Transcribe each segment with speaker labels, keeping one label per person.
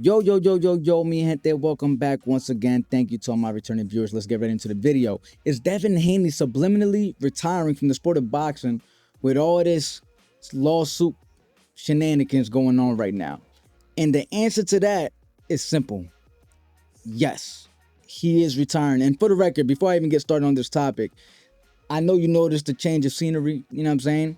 Speaker 1: Yo, mi gente, welcome back once again. Thank you to all my returning viewers. Let's get right into the video. Is Devin Haney subliminally retiring from the sport of boxing with all this lawsuit shenanigans going on right now? And the answer to that is simple. Yes, he is retiring. And for the record, before I even get started on this topic, I know you noticed the change of scenery, you know what I'm saying?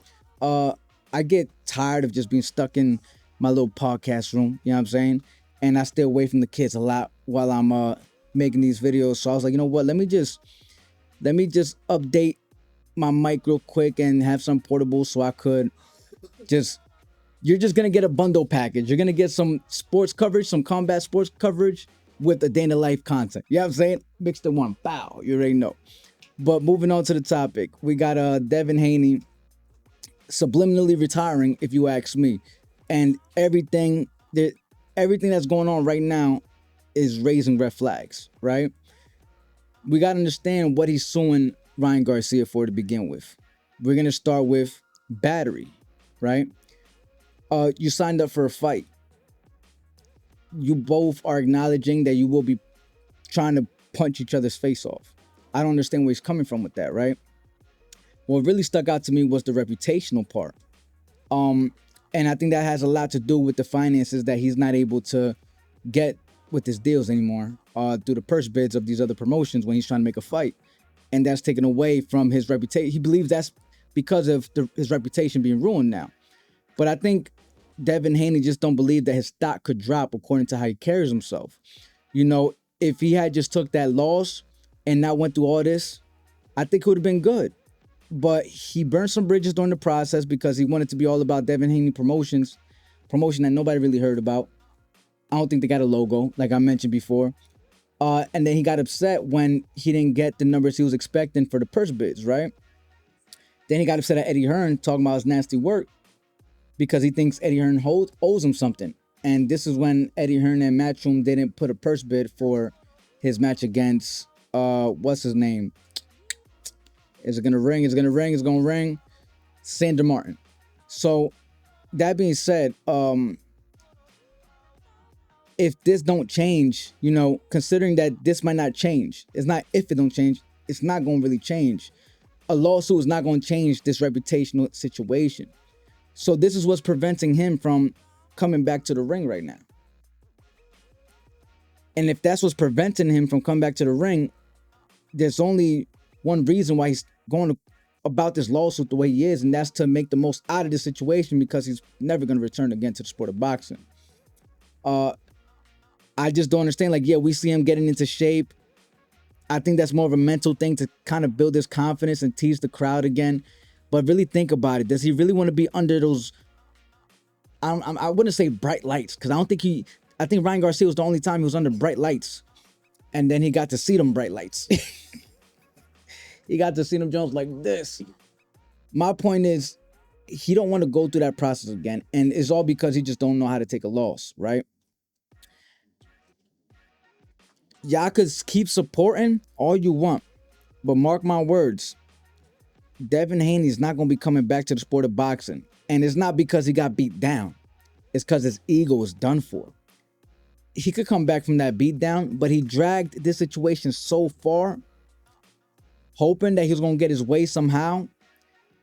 Speaker 1: I get tired of just being stuck in my little podcast room, you know what I'm saying? And I stay away from the kids a lot while I'm making these videos. So I was like, you know what? Let me just update my mic real quick and have some portable so I could you're just gonna get a bundle package. You're gonna get some sports coverage, some combat sports coverage with a day in the life content. You know what I'm saying? Mixed in one. Bow. You already know. But moving on to the topic, we got Devin Haney subliminally retiring, if you ask me, and everything that's going on right now is raising red flags. Right? We got to understand what he's suing Ryan Garcia for to begin with. We're gonna start with battery, right? You signed up for a fight. You both are acknowledging that you will be trying to punch each other's face off. I don't understand where he's coming from with that, right? What really stuck out to me was the reputational part. And I think that has a lot to do with the finances that he's not able to get with his deals anymore through the purse bids of these other promotions when he's trying to make a fight. And that's taken away from his reputation. He believes that's because of his reputation being ruined now. But I think Devin Haney just don't believe that his stock could drop according to how he carries himself. You know, if he had just took that loss and not went through all this, I think it would have been good. But he burned some bridges during the process because he wanted to be all about Devin Haney promotion that nobody really heard about. I don't think they got a logo, like I mentioned before. And then he got upset when he didn't get the numbers he was expecting for the purse bids, right? Then he got upset at Eddie Hearn talking about his nasty work because he thinks Eddie Hearn owes him something. And this is when Eddie Hearn and Matchroom didn't put a purse bid for his match against, what's his name? Is it going to ring? Is it going to ring? It's going to ring. Sandra Martin. So that being said, if this don't change, you know, considering that this might not change, it's not if it don't change, it's not going to really change. A lawsuit is not going to change this reputational situation. So this is what's preventing him from coming back to the ring right now. And if that's what's preventing him from coming back to the ring, there's only one reason why he's going about this lawsuit the way he is, and that's to make the most out of this situation because he's never going to return again to the sport of boxing. I just don't understand. Like, yeah, we see him getting into shape. I think that's more of a mental thing to kind of build his confidence and tease the crowd again. But really think about it. Does he really want to be under those, I wouldn't say bright lights, because I think Ryan Garcia was the only time he was under bright lights. And then he got to see them bright lights. He got to see them Jones like this. My point is, he don't want to go through that process again. And it's all because he just don't know how to take a loss, right? Y'all could keep supporting all you want. But mark my words, Devin Haney is not going to be coming back to the sport of boxing. And it's not because he got beat down. It's because his ego is done for. He could come back from that beat down, but he dragged this situation so far, hoping that he was going to get his way somehow.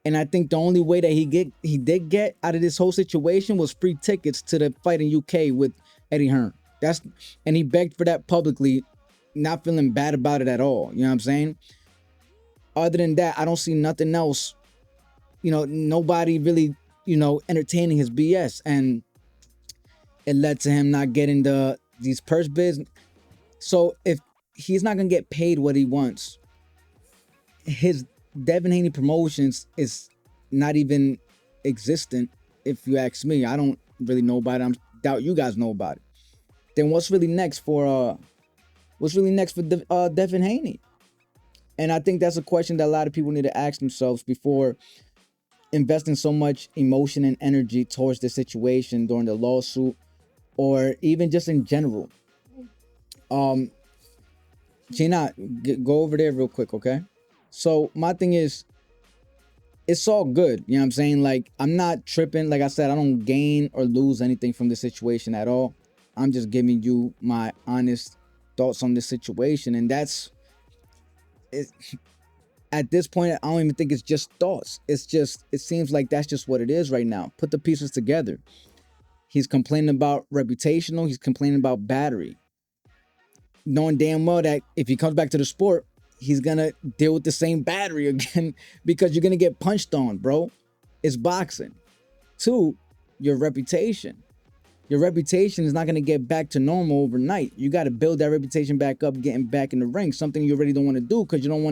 Speaker 1: And I think the only way that he did get out of this whole situation was free tickets to the fight in UK with Eddie Hearn. And he begged for that publicly, not feeling bad about it at all. You know what I'm saying? Other than that, I don't see nothing else. You know, nobody really, entertaining his BS. And it led to him not getting these purse bids. So if he's not going to get paid what he wants, his Devin Haney Promotions is not even existent, if you ask me. I don't really know about it. I doubt you guys know about it. Then what's really next for Devin Haney? And I think that's a question that a lot of people need to ask themselves before investing so much emotion and energy towards the situation during the lawsuit, or even just in general. Gina, go over there real quick, okay? So my thing is, it's all good. You know what I'm saying? Like, I'm not tripping. Like I said, I don't gain or lose anything from the situation at all. I'm just giving you my honest thoughts on this situation. And that's it. At this point, I don't even think it's just thoughts. It's just, it seems like that's just what it is right now. Put the pieces together. He's complaining about reputational. He's complaining about battery, knowing damn well that if he comes back to the sport, he's gonna deal with the same battery again because you're gonna get punched on, bro. It's boxing. Two, your reputation. Your reputation is not gonna get back to normal overnight. You got to build that reputation back up, getting back in the ring. Something you already don't want to do because you don't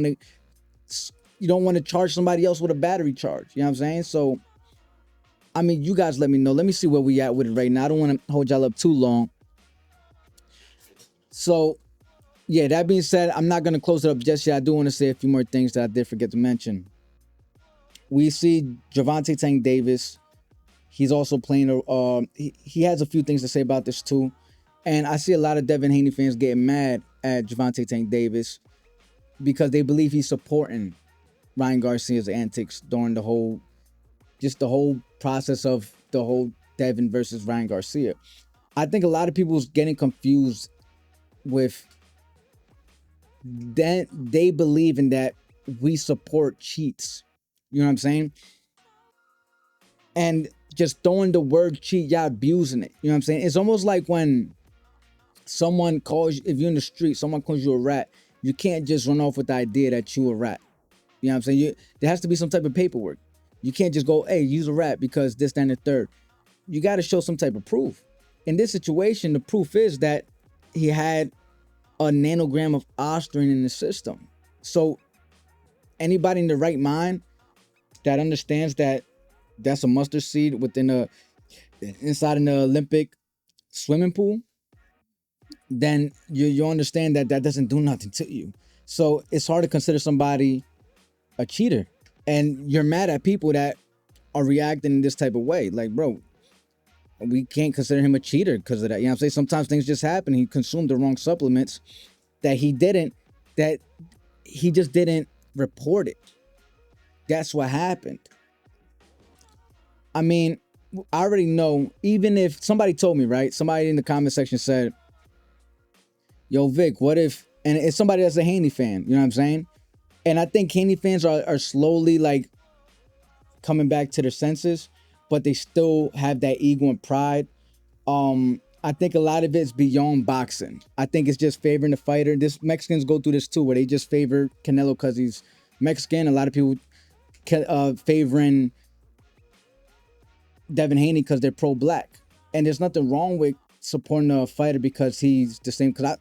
Speaker 1: want to charge somebody else with a battery charge. You know what I'm saying? So, I mean, you guys let me know. Let me see where we at with it right now. I don't want to hold y'all up too long. So, yeah, that being said, I'm not going to close it up just yet. I do want to say a few more things that I did forget to mention. We see Gervonta Tank Davis. He's also playing. He has a few things to say about this too. And I see a lot of Devin Haney fans getting mad at Gervonta Tank Davis because they believe he's supporting Ryan Garcia's antics during the whole process of the whole Devin versus Ryan Garcia. I think a lot of people is getting confused with that. They believe in that we support cheats. You know what I'm saying? And just throwing the word cheat, y'all abusing it. You know what I'm saying? It's almost like when someone calls you, if you're in the street, someone calls you a rat, you can't just run off with the idea that you a rat. You know what I'm saying? There has to be some type of paperwork. You can't just go, hey, use a rat because this, that, and the third. You got to show some type of proof. In this situation, the proof is that he had a nanogram of ostarine in the system. So anybody in the right mind that understands that that's a mustard seed inside an Olympic swimming pool, then you understand that that doesn't do nothing to you. So it's hard to consider somebody a cheater. And you're mad at people that are reacting in this type of way. Like, bro, we can't consider him a cheater because of that. You know what I'm saying? Sometimes things just happen. He consumed the wrong supplements that he just didn't report it. That's what happened. I mean, I already know, even if somebody told me, right? Somebody in the comment section said, yo, Vic, what if, and it's somebody that's a Haney fan, you know what I'm saying? And I think Haney fans are slowly like coming back to their senses, but they still have that ego and pride. I think a lot of it's beyond boxing. I think it's just favoring the fighter. This Mexicans go through this too, where they just favor Canelo because he's Mexican. A lot of people favoring Devin Haney because they're pro-black. And there's nothing wrong with supporting a fighter because he's the same. Because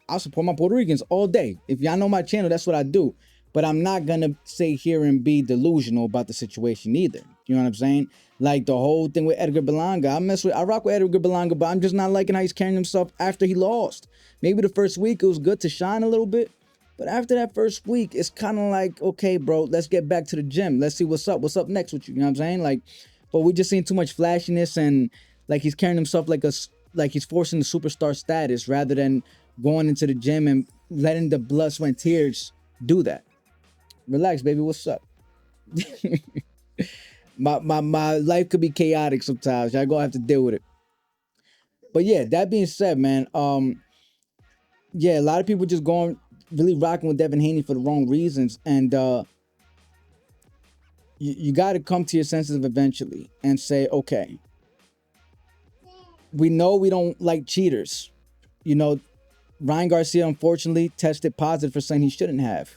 Speaker 1: I support my Puerto Ricans all day. If y'all know my channel, that's what I do. But I'm not going to sit here and be delusional about the situation either. You know what I'm saying? Like the whole thing with Edgar Berlanga. I rock with Edgar Berlanga, but I'm just not liking how he's carrying himself after he lost. Maybe the first week it was good to shine a little bit. But after that first week, it's kind of like, okay, bro, let's get back to the gym. Let's see what's up. What's up next with you? You know what I'm saying? Like, but we just seen too much flashiness and like he's carrying himself like he's forcing the superstar status rather than going into the gym and letting the blood, sweat, and tears do that. Relax, baby. What's up? my life could be chaotic sometimes. Y'all gonna have to deal with it. But yeah, that being said, man, yeah, a lot of people just going really rocking with Devin Haney for the wrong reasons, and you got to come to your senses eventually and say, okay, we know we don't like cheaters. You know, Ryan Garcia unfortunately tested positive for something he shouldn't have.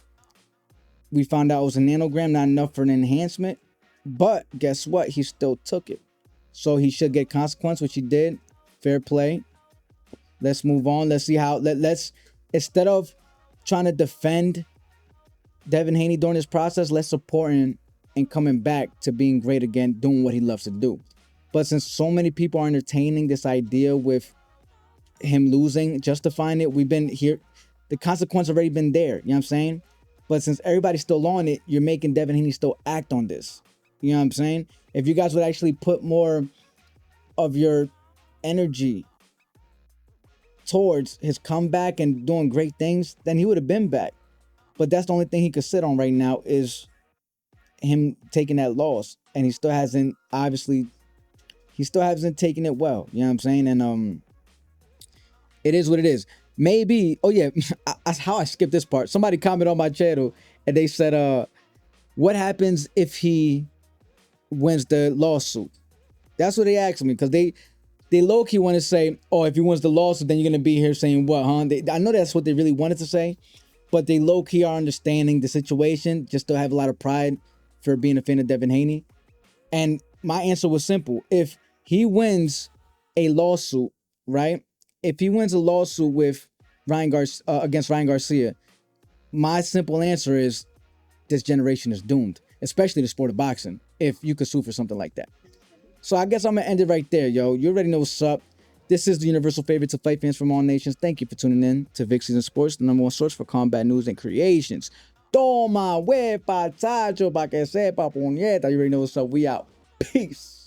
Speaker 1: We found out it was a nanogram, not enough for an enhancement. But guess what? He still took it. So he should get consequence, which he did. Fair play. Let's move on. Let's see how, let's, instead of trying to defend Devin Haney during this process, let's support him and coming back to being great again, doing what he loves to do. But since so many people are entertaining this idea with him losing, justifying it, we've been here. The consequence already been there. You know what I'm saying? But since everybody's still on it, you're making Devin Haney still act on this. You know what I'm saying? If you guys would actually put more of your energy towards his comeback and doing great things, then he would have been back. But that's the only thing he could sit on right now is him taking that loss. And he still hasn't, obviously, he still hasn't taken it well. You know what I'm saying? And It is what it is. Maybe, oh yeah, that's how I skipped this part. Somebody commented on my channel and they said, what happens if he wins the lawsuit? That's what they asked me, because they low-key want to say, oh, if he wins the lawsuit, then you're going to be here saying what, huh? I know that's what they really wanted to say, but they low-key are understanding the situation, just to have a lot of pride for being a fan of Devin Haney. And my answer was simple. If he wins a lawsuit, right? If he wins a lawsuit with against Ryan Garcia, my simple answer is this generation is doomed, especially the sport of boxing, if you could sue for something like that. So I guess I'm going to end it right there, yo. You already know what's up. This is the universal favorite to fight fans from all nations. Thank you for tuning in to VIC SZN Sports, the #1 source for combat news and creations. Toma, huepa, tacho, pa que sepa, puñeta. You already know what's up. We out. Peace.